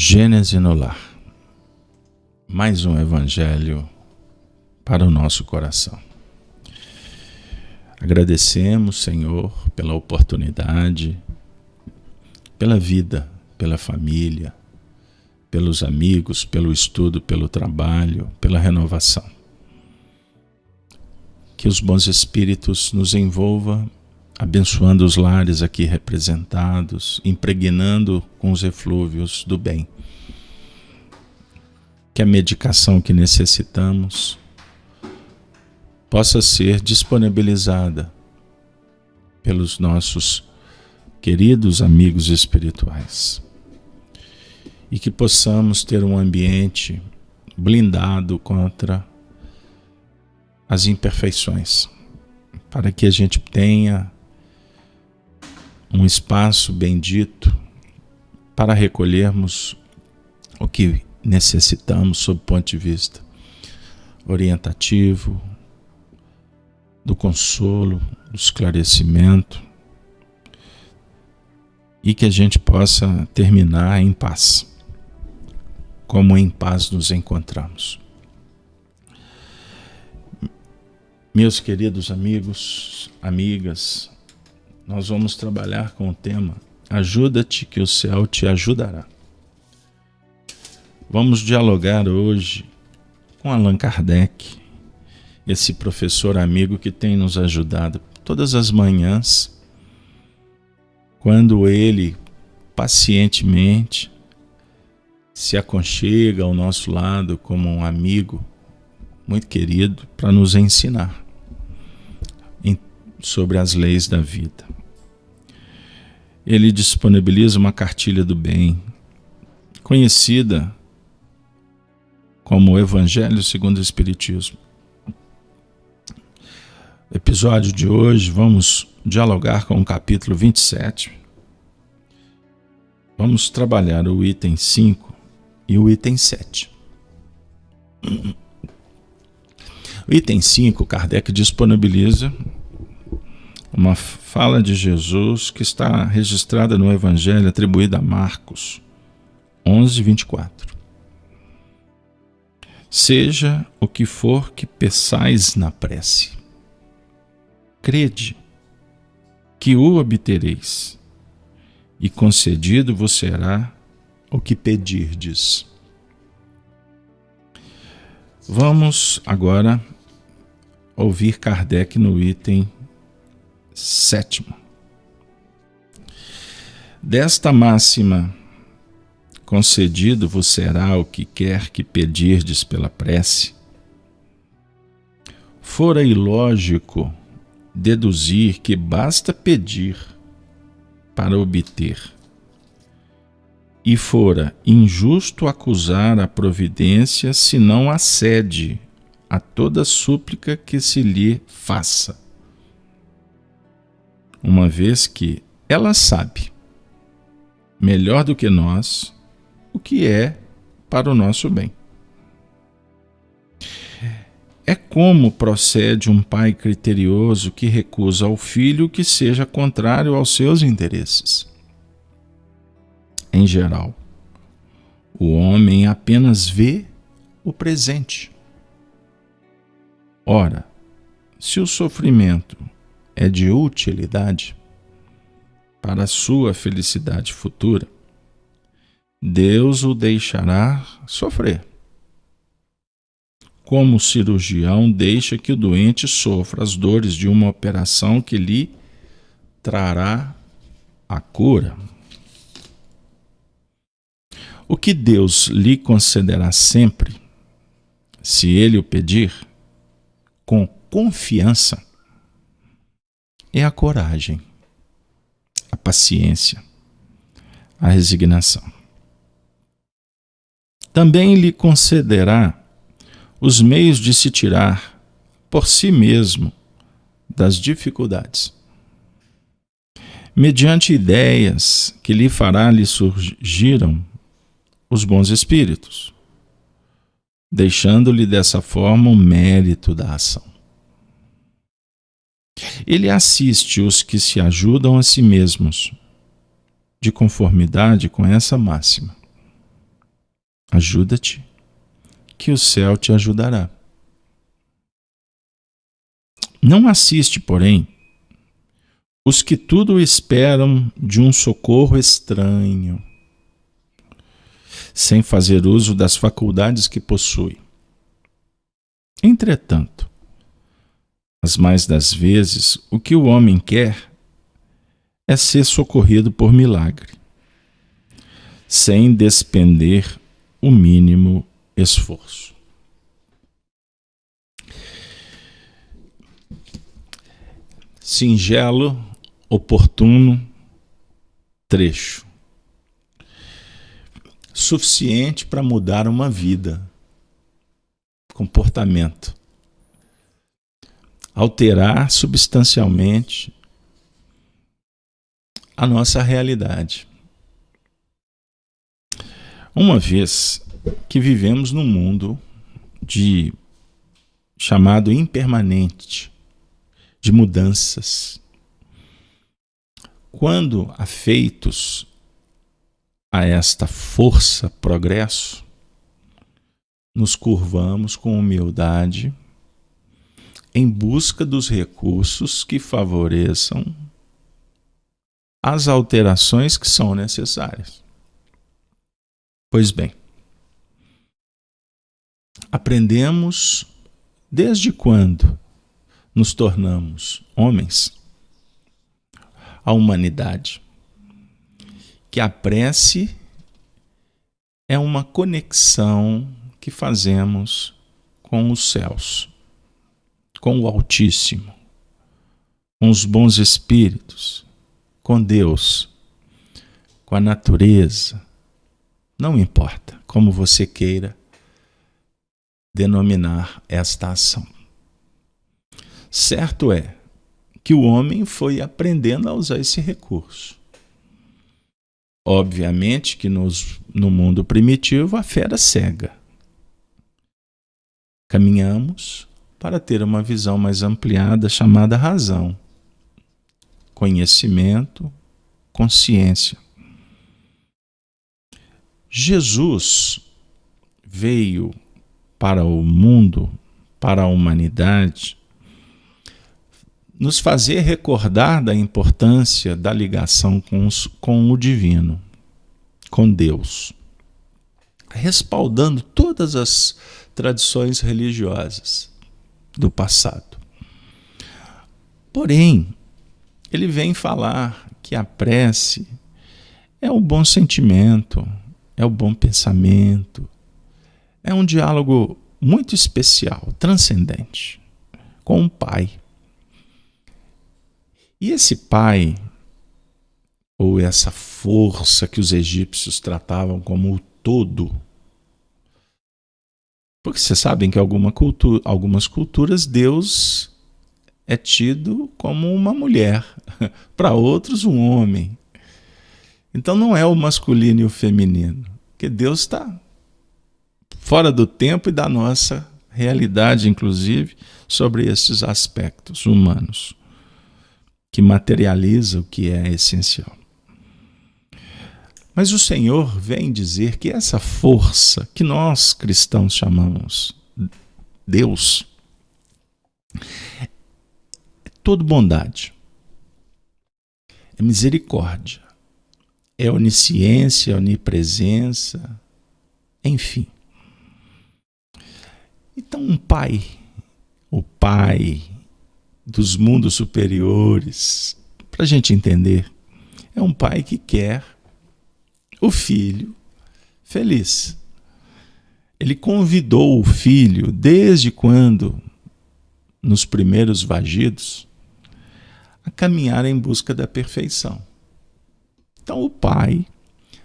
Gênese no Lar. Mais um evangelho para o nosso coração. Agradecemos, Senhor, pela oportunidade, pela vida, pela família, pelos amigos, pelo estudo, pelo trabalho, pela renovação. Que os bons espíritos nos envolvam, abençoando os lares aqui representados, impregnando com os eflúvios do bem. Que a medicação que necessitamos possa ser disponibilizada pelos nossos queridos amigos espirituais. E que possamos ter um ambiente blindado contra as imperfeições, para que a gente tenha um espaço bendito para recolhermos o que necessitamos sob o ponto de vista orientativo, do consolo, do esclarecimento, e que a gente possa terminar em paz, como em paz nos encontramos. Meus queridos amigos, amigas, nós vamos trabalhar com o tema Ajuda-te que o céu te ajudará. Vamos dialogar hoje com Allan Kardec, esse professor amigo que tem nos ajudado todas as manhãs, quando ele pacientemente se aconchega ao nosso lado como um amigo muito querido para nos ensinar sobre as leis da vida. Ele disponibiliza uma cartilha do bem, conhecida como o Evangelho segundo o Espiritismo. No episódio de hoje, vamos dialogar com o capítulo 27. Vamos trabalhar o item 5 e o item 7. O item 5, Kardec disponibiliza uma fala de Jesus que está registrada no Evangelho atribuído a Marcos 11:24. Seja o que for que peçais na prece, crede que o obtereis, e concedido vos será o que pedirdes. Vamos agora ouvir Kardec no item 7. Desta máxima, concedido vos será o que quer que pedirdes pela prece, fora ilógico deduzir que basta pedir para obter, e fora injusto acusar a providência se não acede a toda súplica que se lhe faça, uma vez que ela sabe, melhor do que nós, o que é para o nosso bem. É como procede um pai criterioso que recusa ao filho que seja contrário aos seus interesses. Em geral, o homem apenas vê o presente. Ora, se o sofrimento é de utilidade para a sua felicidade futura, Deus o deixará sofrer, como o cirurgião deixa que o doente sofra as dores de uma operação que lhe trará a cura. O que Deus lhe concederá sempre, se ele o pedir, com confiança, é a coragem, a paciência, a resignação. Também lhe concederá os meios de se tirar por si mesmo das dificuldades, mediante ideias que lhe surgiram os bons espíritos, deixando-lhe dessa forma o mérito da ação. Ele assiste os que se ajudam a si mesmos, de conformidade com essa máxima. ajuda-te, que o céu te ajudará. Não assiste, porém, os que tudo esperam de um socorro estranho, sem fazer uso das faculdades que possui. Entretanto, as mais das vezes, o que o homem quer é ser socorrido por milagre, sem despender o mínimo esforço. Singelo, oportuno trecho, suficiente para mudar uma vida, comportamento, alterar substancialmente a nossa realidade. Uma vez que vivemos num mundo chamado impermanente, de mudanças, quando afeitos a esta força progresso, nos curvamos com humildade em busca dos recursos que favoreçam as alterações que são necessárias. Pois bem, aprendemos desde quando nos tornamos homens, a humanidade, que a prece é uma conexão que fazemos com os céus, com o Altíssimo, com os bons espíritos, com Deus, com a natureza. Não importa como você queira denominar esta ação. Certo é que o homem foi aprendendo a usar esse recurso. Obviamente que no mundo primitivo a fé era cega. Caminhamos para ter uma visão mais ampliada chamada razão, conhecimento, consciência. Jesus veio para o mundo, para a humanidade, nos fazer recordar da importância da ligação com o divino, com Deus, respaldando todas as tradições religiosas do passado. Porém, ele vem falar que a prece é o bom sentimento, é o bom pensamento, é um diálogo muito especial, transcendente, com o Pai. E esse Pai, ou essa força que os egípcios tratavam como o todo, porque vocês sabem que algumas culturas Deus é tido como uma mulher, para outros um homem. Então não é o masculino e o feminino, porque Deus está fora do tempo e da nossa realidade, inclusive, sobre esses aspectos humanos, que materializa o que é essencial. Mas o Senhor vem dizer que essa força que nós cristãos chamamos Deus é toda bondade, é misericórdia, é onisciência, onipresença, enfim. Então um pai, o Pai dos mundos superiores, para a gente entender, é um pai que quer o filho feliz. Ele convidou o filho, desde quando, nos primeiros vagidos, a caminhar em busca da perfeição. Então o pai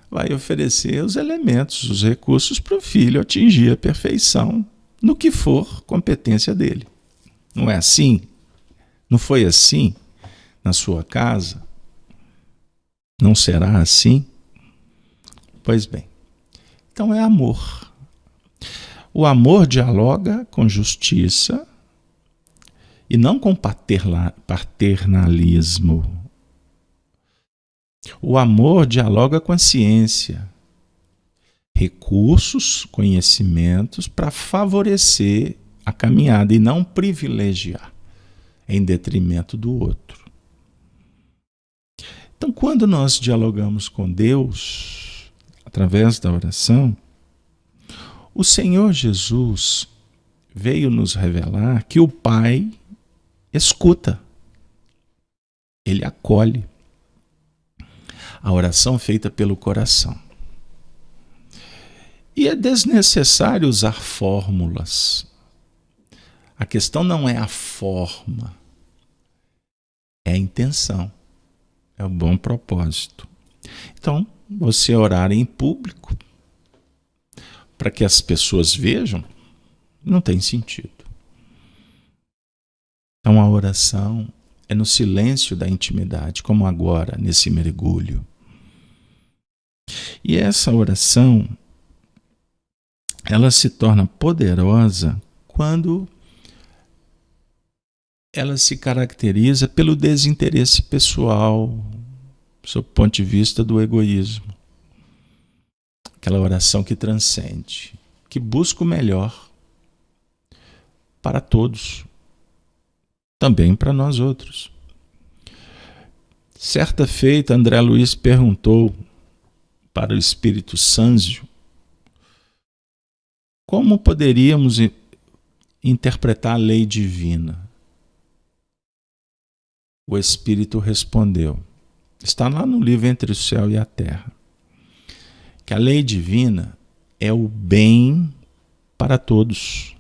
vai oferecer os elementos, os recursos para o filho atingir a perfeição no que for competência dele. Não é assim? Não foi assim na sua casa? Não será assim? Pois bem, então é amor. O amor dialoga com justiça e não com paternalismo. O amor dialoga com a ciência, recursos, conhecimentos para favorecer a caminhada e não privilegiar em detrimento do outro. Então, quando nós dialogamos com Deus, através da oração, o Senhor Jesus veio nos revelar que o Pai escuta, Ele acolhe a oração feita pelo coração. E é desnecessário usar fórmulas. A questão não é a forma, é a intenção, é o bom propósito. Então, você orar em público para que as pessoas vejam, não tem sentido. Então, a oração é no silêncio da intimidade, como agora, nesse mergulho. E essa oração, ela se torna poderosa quando ela se caracteriza pelo desinteresse pessoal, sob o ponto de vista do egoísmo. Aquela oração que transcende, que busca o melhor para todos, também para nós outros. Certa feita, André Luiz perguntou para o Espírito Sâncio como poderíamos interpretar a lei divina. O Espírito respondeu, está lá no livro Entre o Céu e a Terra, que a lei divina é o bem para todos.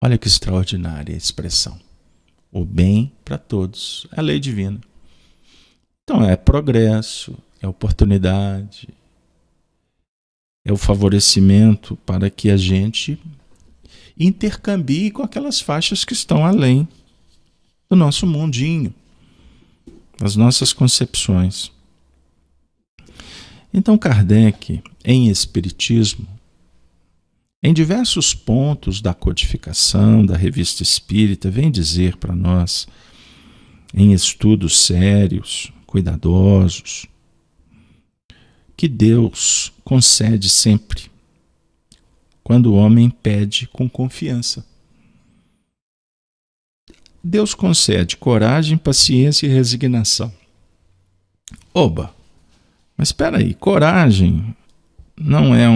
Olha que extraordinária a expressão. O bem para todos. É a lei divina. Então é progresso, é oportunidade, é o favorecimento para que a gente intercambie com aquelas faixas que estão além do nosso mundinho, das nossas concepções. Então Kardec, em Espiritismo, em diversos pontos da codificação da Revista Espírita, vem dizer para nós, em estudos sérios, cuidadosos, que Deus concede sempre, quando o homem pede com confiança. Deus concede coragem, paciência e resignação. Oba! Mas espera aí, coragem não é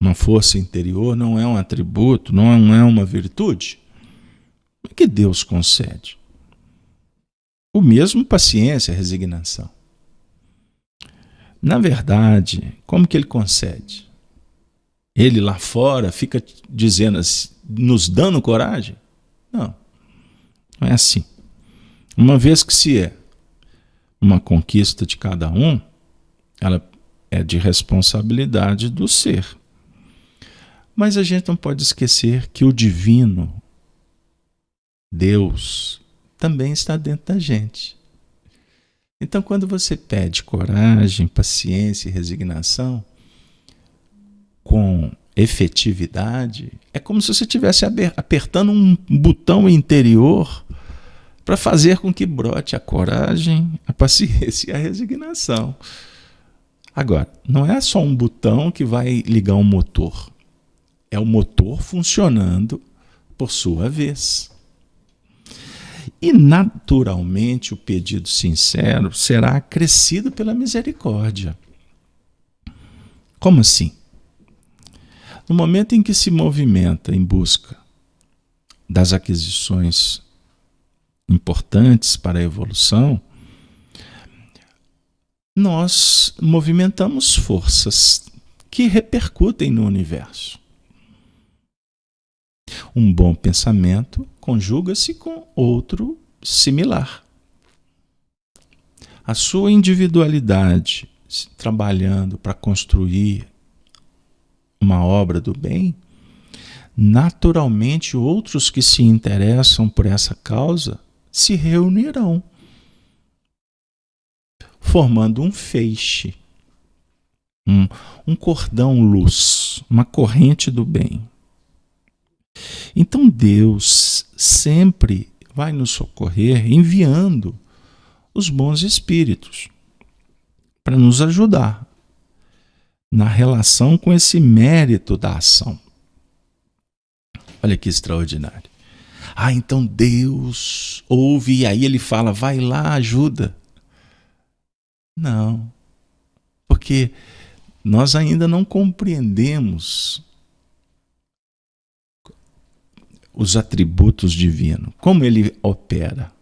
uma força interior, não é um atributo, não é uma virtude? O que Deus concede? O mesmo paciência e resignação. Na verdade, como que Ele concede? Ele lá fora fica dizendo assim, nos dando coragem? Não é assim. Uma vez que se é uma conquista de cada um, ela é de responsabilidade do ser. Mas a gente não pode esquecer que o divino, Deus, também está dentro da gente. Então, quando você pede coragem, paciência e resignação, com efetividade, é como se você estivesse apertando um botão interior para fazer com que brote a coragem, a paciência e a resignação. Agora, não é só um botão que vai ligar um motor. É o motor funcionando por sua vez. E, naturalmente, o pedido sincero será acrescido pela misericórdia. Como assim? No momento em que se movimenta em busca das aquisições importantes para a evolução, nós movimentamos forças que repercutem no universo. Um bom pensamento conjuga-se com outro similar. A sua individualidade trabalhando para construir uma obra do bem, naturalmente outros que se interessam por essa causa se reunirão, formando um feixe, um cordão luz, uma corrente do bem. Então Deus sempre vai nos socorrer enviando os bons espíritos para nos ajudar. na relação com esse mérito da ação. Olha que extraordinário. Então Deus ouve e aí ele fala, vai lá, ajuda. Não, porque nós ainda não compreendemos os atributos divinos, como ele opera.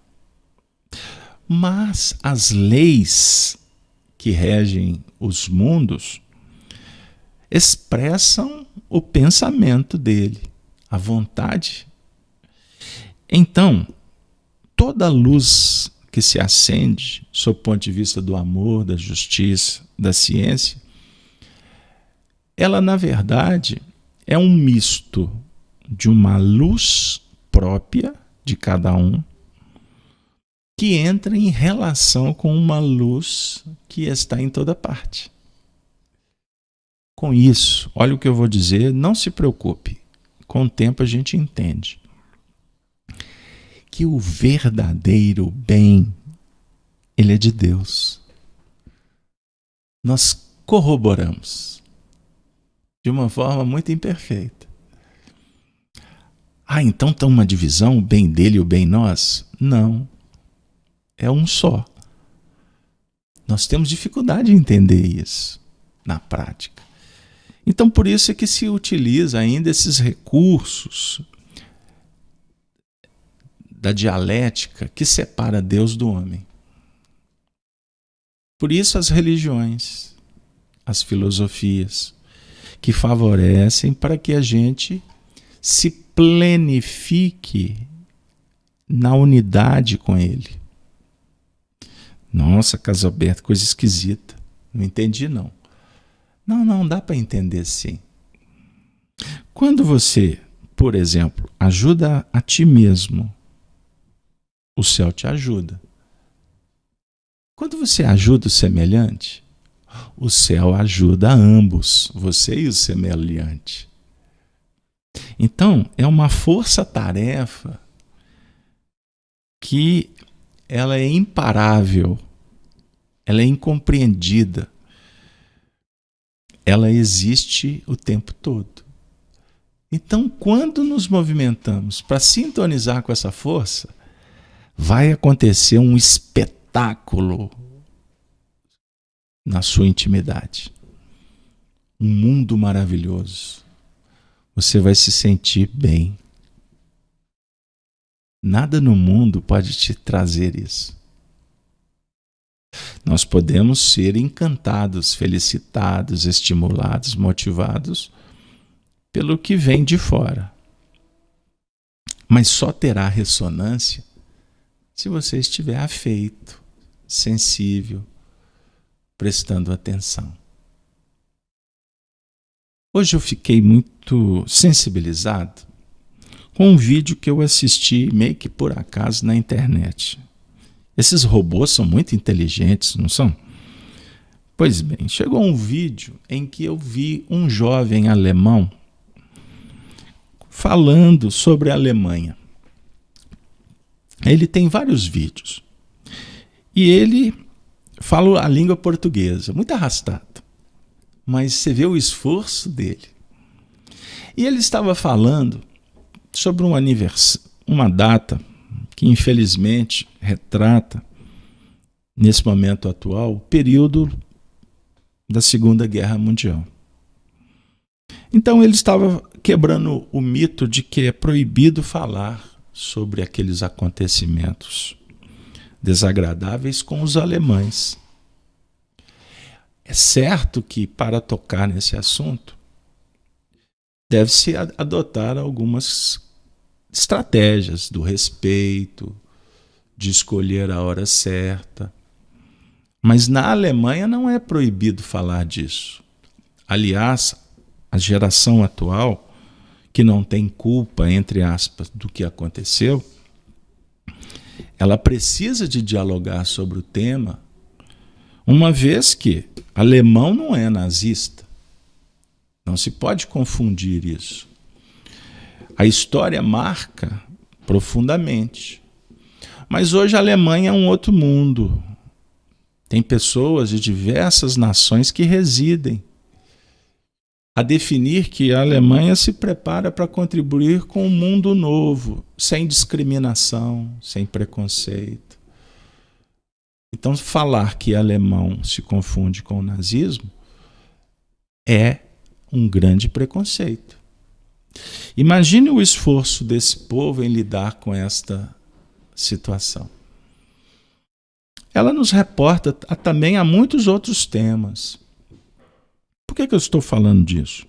Mas as leis que regem os mundos expressam o pensamento dele, a vontade. Então, toda luz que se acende, sob o ponto de vista do amor, da justiça, da ciência, ela, na verdade, é um misto de uma luz própria de cada um, que entra em relação com uma luz que está em toda parte. Com isso, olha o que eu vou dizer, não se preocupe, com o tempo a gente entende que o verdadeiro bem, ele é de Deus. Nós corroboramos de uma forma muito imperfeita. Então está uma divisão, o bem dele e o bem nós? Não. É um só. Nós temos dificuldade em entender isso na prática. Então, por isso é que se utiliza ainda esses recursos da dialética que separa Deus do homem. Por isso as religiões, as filosofias, que favorecem para que a gente se plenifique na unidade com ele. Nossa, Casalberto, coisa esquisita. Não entendi, não. Não dá para entender sim. Quando você, por exemplo, ajuda a ti mesmo, o céu te ajuda. Quando você ajuda o semelhante, o céu ajuda a ambos, você e o semelhante. Então, é uma força-tarefa que ela é imparável, ela é incompreendida, ela existe o tempo todo. Então, quando nos movimentamos para sintonizar com essa força, vai acontecer um espetáculo na sua intimidade. Um mundo maravilhoso. Você vai se sentir bem. Nada no mundo pode te trazer isso. Nós podemos ser encantados, felicitados, estimulados, motivados pelo que vem de fora. Mas só terá ressonância se você estiver afeito, sensível, prestando atenção. Hoje eu fiquei muito sensibilizado com um vídeo que eu assisti meio que por acaso na internet. Esses robôs são muito inteligentes, não são? Pois bem, chegou um vídeo em que eu vi um jovem alemão falando sobre a Alemanha. Ele tem vários vídeos. E ele fala a língua portuguesa, muito arrastado. Mas você vê o esforço dele. E ele estava falando sobre uma data que infelizmente retrata, nesse momento atual, o período da Segunda Guerra Mundial. Então ele estava quebrando o mito de que é proibido falar sobre aqueles acontecimentos desagradáveis com os alemães. É certo que para tocar nesse assunto deve-se adotar algumas estratégias do respeito, de escolher a hora certa. Mas na Alemanha não é proibido falar disso. Aliás, a geração atual, que não tem culpa, entre aspas, do que aconteceu, ela precisa de dialogar sobre o tema, uma vez que alemão não é nazista. Não se pode confundir isso. A história marca profundamente. Mas hoje a Alemanha é um outro mundo. Tem pessoas de diversas nações que residem a definir que a Alemanha se prepara para contribuir com um mundo novo, sem discriminação, sem preconceito. Então, falar que alemão se confunde com o nazismo é um grande preconceito. Imagine o esforço desse povo em lidar com esta situação. Ela nos reporta também a muitos outros temas. Por que eu estou falando disso?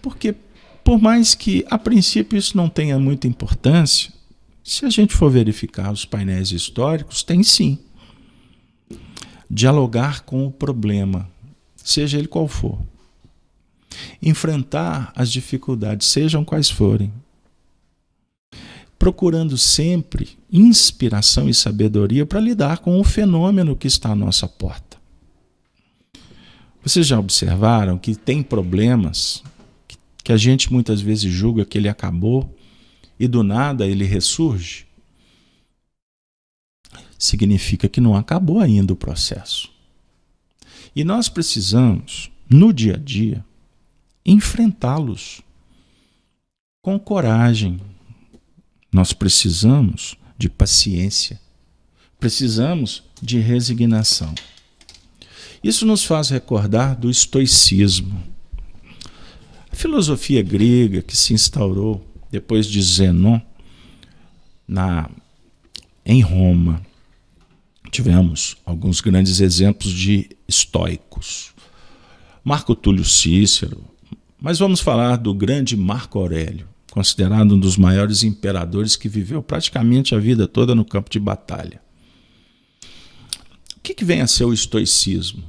Porque, por mais que a princípio isso não tenha muita importância, se a gente for verificar os painéis históricos, tem sim. Dialogar com o problema, seja ele qual for. Enfrentar as dificuldades, sejam quais forem. Procurando sempre inspiração e sabedoria para lidar com o fenômeno que está à nossa porta. Vocês já observaram que tem problemas que a gente muitas vezes julga que ele acabou e do nada ele ressurge? Significa que não acabou ainda o processo. E nós precisamos, no dia a dia, enfrentá-los com coragem. Nós precisamos de paciência, precisamos de resignação. Isso nos faz recordar do estoicismo. A filosofia grega que se instaurou depois de Zenon em Roma. Tivemos alguns grandes exemplos de estoicos. Marco Túlio Cícero, mas vamos falar do grande Marco Aurélio, considerado um dos maiores imperadores que viveu praticamente a vida toda no campo de batalha. O que vem a ser o estoicismo?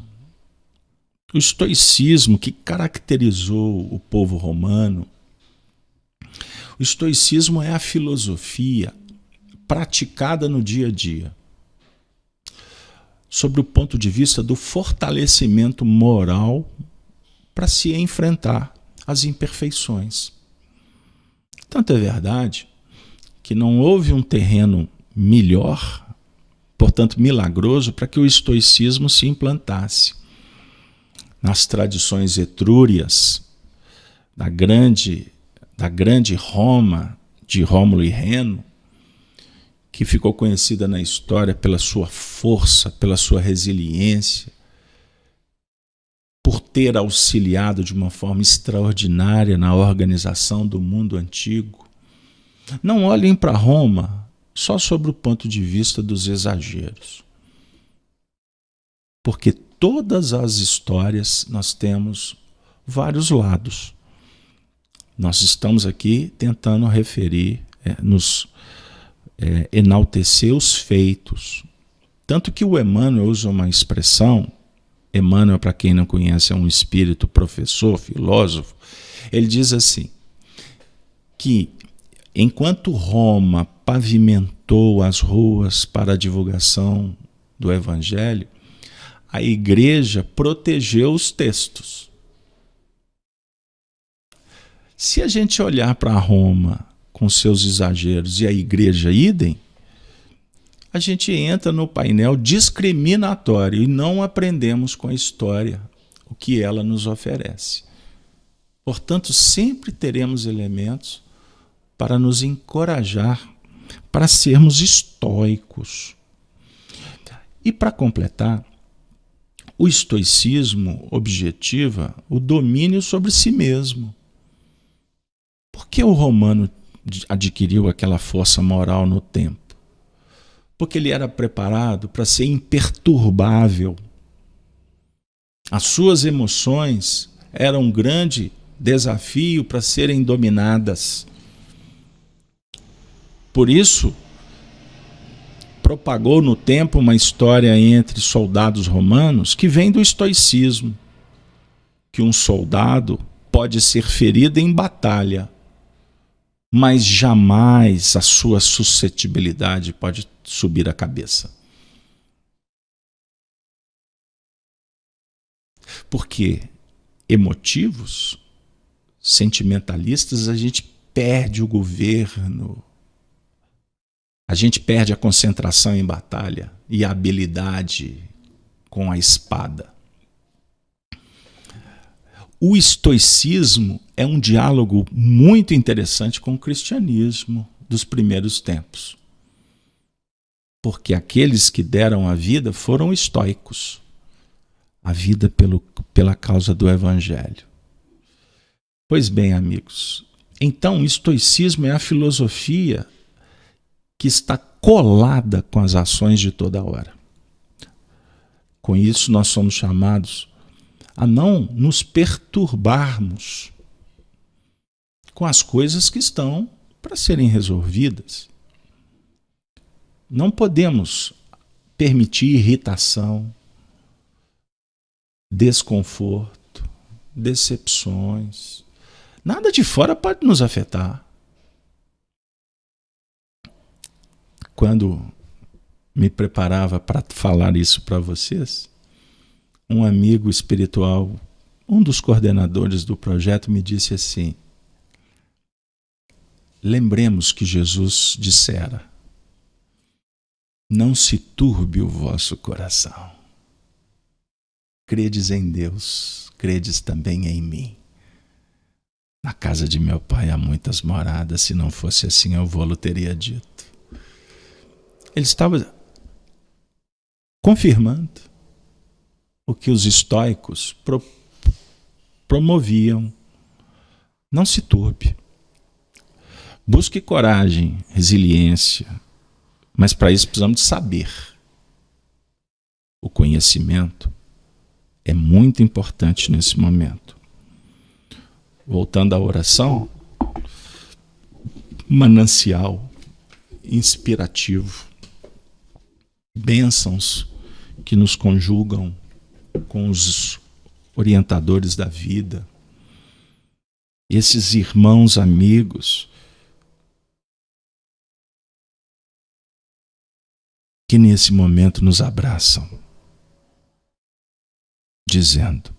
O estoicismo que caracterizou o povo romano, o estoicismo é a filosofia praticada no dia a dia, sobre o ponto de vista do fortalecimento moral para se enfrentar as imperfeições. Tanto é verdade que não houve um terreno melhor, portanto milagroso, para que o estoicismo se implantasse. Nas tradições etrúrias da grande Roma, de Rômulo e Reno, que ficou conhecida na história pela sua força, pela sua resiliência, por ter auxiliado de uma forma extraordinária na organização do mundo antigo. Não olhem para Roma só sobre o ponto de vista dos exageros. Porque todas as histórias nós temos vários lados. Nós estamos aqui tentando referir, enaltecer os feitos. Tanto que o Emmanuel usa uma expressão. Emmanuel, para quem não conhece, é um espírito professor, filósofo. Ele diz assim, que enquanto Roma pavimentou as ruas para a divulgação do Evangelho, a igreja protegeu os textos. Se a gente olhar para Roma com seus exageros e a igreja idem, a gente entra no painel discriminatório e não aprendemos com a história o que ela nos oferece. Portanto, sempre teremos elementos para nos encorajar, para sermos estoicos. E para completar, o estoicismo objetiva o domínio sobre si mesmo. Por que o romano adquiriu aquela força moral no tempo? Porque ele era preparado para ser imperturbável. As suas emoções eram um grande desafio para serem dominadas. Por isso, propagou no tempo uma história entre soldados romanos que vem do estoicismo, que um soldado pode ser ferido em batalha, mas jamais a sua suscetibilidade pode subir a cabeça. Porque emotivos, sentimentalistas, a gente perde o governo, a gente perde a concentração em batalha e a habilidade com a espada. O estoicismo é um diálogo muito interessante com o cristianismo dos primeiros tempos. Porque aqueles que deram a vida foram estoicos. A vida pela causa do Evangelho. Pois bem, amigos, então o estoicismo é a filosofia que está colada com as ações de toda hora. Com isso, nós somos chamados a não nos perturbarmos com as coisas que estão para serem resolvidas. Não podemos permitir irritação, desconforto, decepções. Nada de fora pode nos afetar. Quando me preparava para falar isso para vocês, um amigo espiritual, um dos coordenadores do projeto, me disse assim: lembremos que Jesus dissera: não se turbe o vosso coração. Credes em Deus, credes também em mim. Na casa de meu pai há muitas moradas, se não fosse assim eu vô-lo teria dito. Ele estava confirmando o que os estoicos promoviam. Não se turbe. Busque coragem, resiliência, mas para isso precisamos de saber. O conhecimento é muito importante nesse momento. Voltando à oração, manancial, inspirativo, bênçãos que nos conjugam com os orientadores da vida, esses irmãos amigos que nesse momento nos abraçam, dizendo: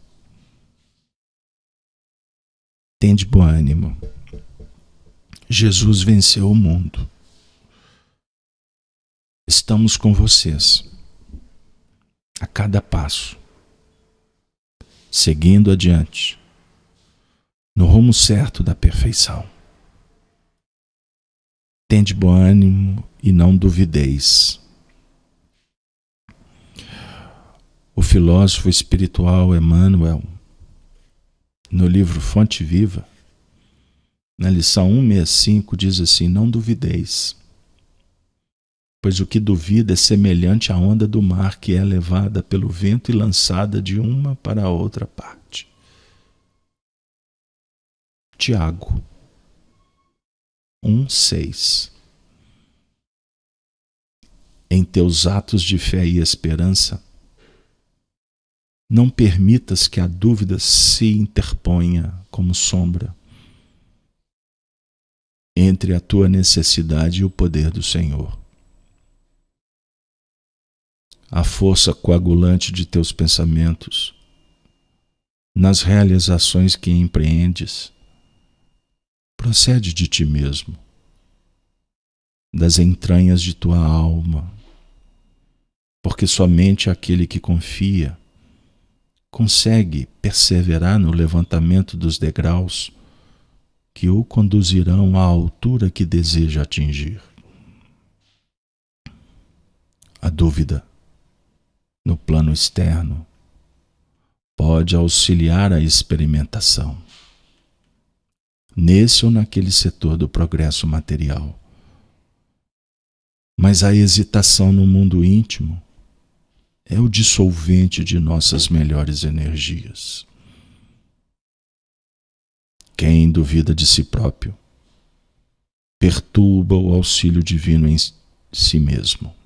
tende bom ânimo, Jesus venceu o mundo. Estamos com vocês a cada passo, seguindo adiante, no rumo certo da perfeição. Tende bom ânimo e não duvideis. O filósofo espiritual Emmanuel, no livro Fonte Viva, na lição 165, diz assim: não duvideis, pois o que duvida é semelhante à onda do mar que é levada pelo vento e lançada de uma para a outra parte. Tiago 1,6. Em teus atos de fé e esperança, não permitas que a dúvida se interponha como sombra entre a tua necessidade e o poder do Senhor. A força coagulante de teus pensamentos, nas realizações que empreendes, procede de ti mesmo, das entranhas de tua alma, porque somente aquele que confia consegue perseverar no levantamento dos degraus que o conduzirão à altura que deseja atingir. A dúvida, no plano externo, pode auxiliar a experimentação, nesse ou naquele setor do progresso material. Mas a hesitação no mundo íntimo é o dissolvente de nossas melhores energias. Quem duvida de si próprio perturba o auxílio divino em si mesmo.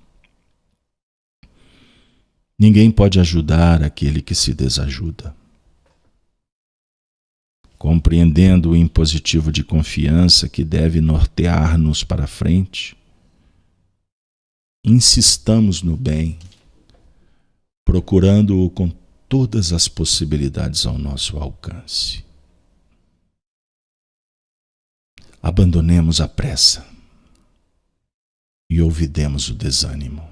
Ninguém pode ajudar aquele que se desajuda. Compreendendo o impositivo de confiança que deve nortear-nos para frente, insistamos no bem, procurando-o com todas as possibilidades ao nosso alcance. Abandonemos a pressa e ouvidemos o desânimo.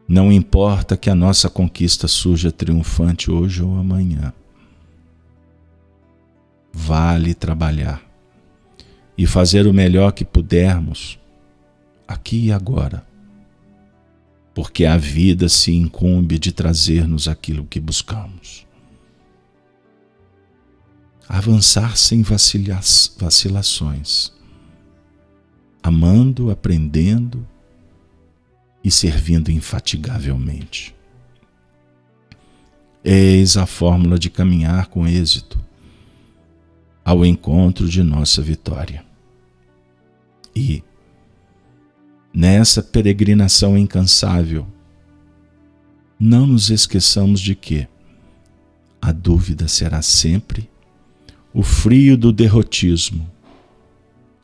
Não importa que a nossa conquista surja triunfante hoje ou amanhã. vale trabalhar e fazer o melhor que pudermos aqui e agora, porque a vida se incumbe de trazer-nos aquilo que buscamos. Avançar sem vacilações, amando, aprendendo e servindo infatigavelmente. Eis a fórmula de caminhar com êxito ao encontro de nossa vitória. E, nessa peregrinação incansável, não nos esqueçamos de que a dúvida será sempre o frio do derrotismo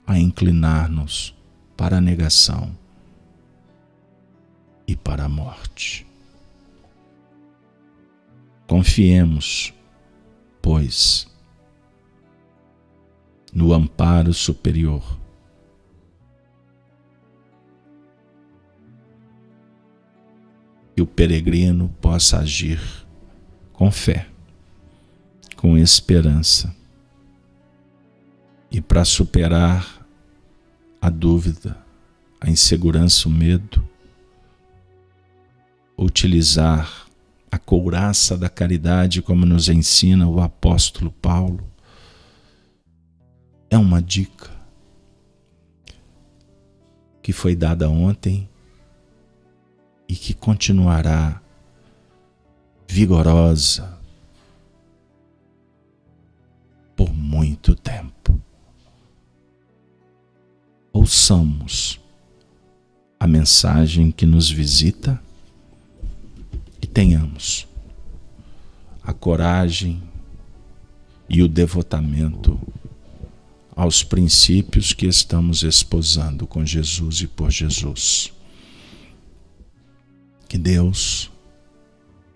a inclinar-nos para a negação e para a morte. Confiemos, pois, no amparo superior que o peregrino possa agir com fé, com esperança, e para superar a dúvida, a insegurança, o medo, utilizar a couraça da caridade, como nos ensina o apóstolo Paulo. É uma dica que foi dada ontem e que continuará vigorosa por muito tempo. Ouçamos a mensagem que nos visita e tenhamos a coragem e o devotamento aos princípios que estamos esposando com Jesus e por Jesus. Que Deus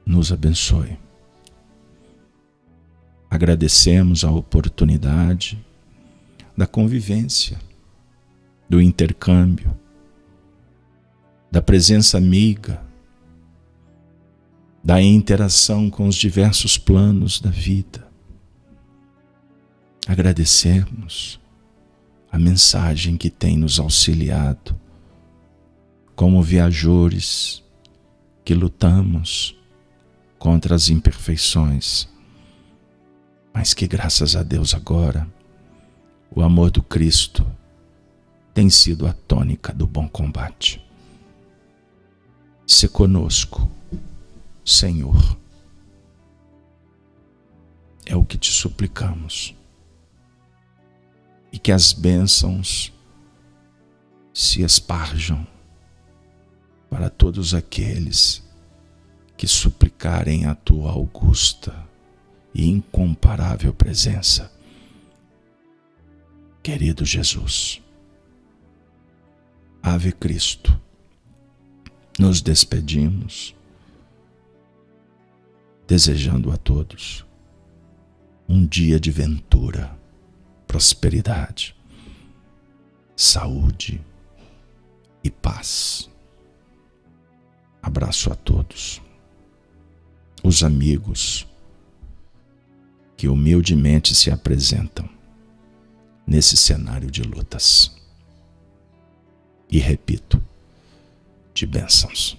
nos abençoe. Agradecemos a oportunidade da convivência, do intercâmbio, da presença amiga, da interação com os diversos planos da vida. Agradecemos a mensagem que tem nos auxiliado como viajores que lutamos contra as imperfeições, mas que graças a Deus agora o amor do Cristo tem sido a tônica do bom combate. Se conosco, Senhor, é o que te suplicamos, e que as bênçãos se esparjam para todos aqueles que suplicarem a tua augusta e incomparável presença. Querido Jesus, Ave Cristo, nos despedimos, desejando a todos um dia de ventura, prosperidade, saúde e paz. Abraço a todos, os amigos que humildemente se apresentam nesse cenário de lutas. E repito, de bênçãos.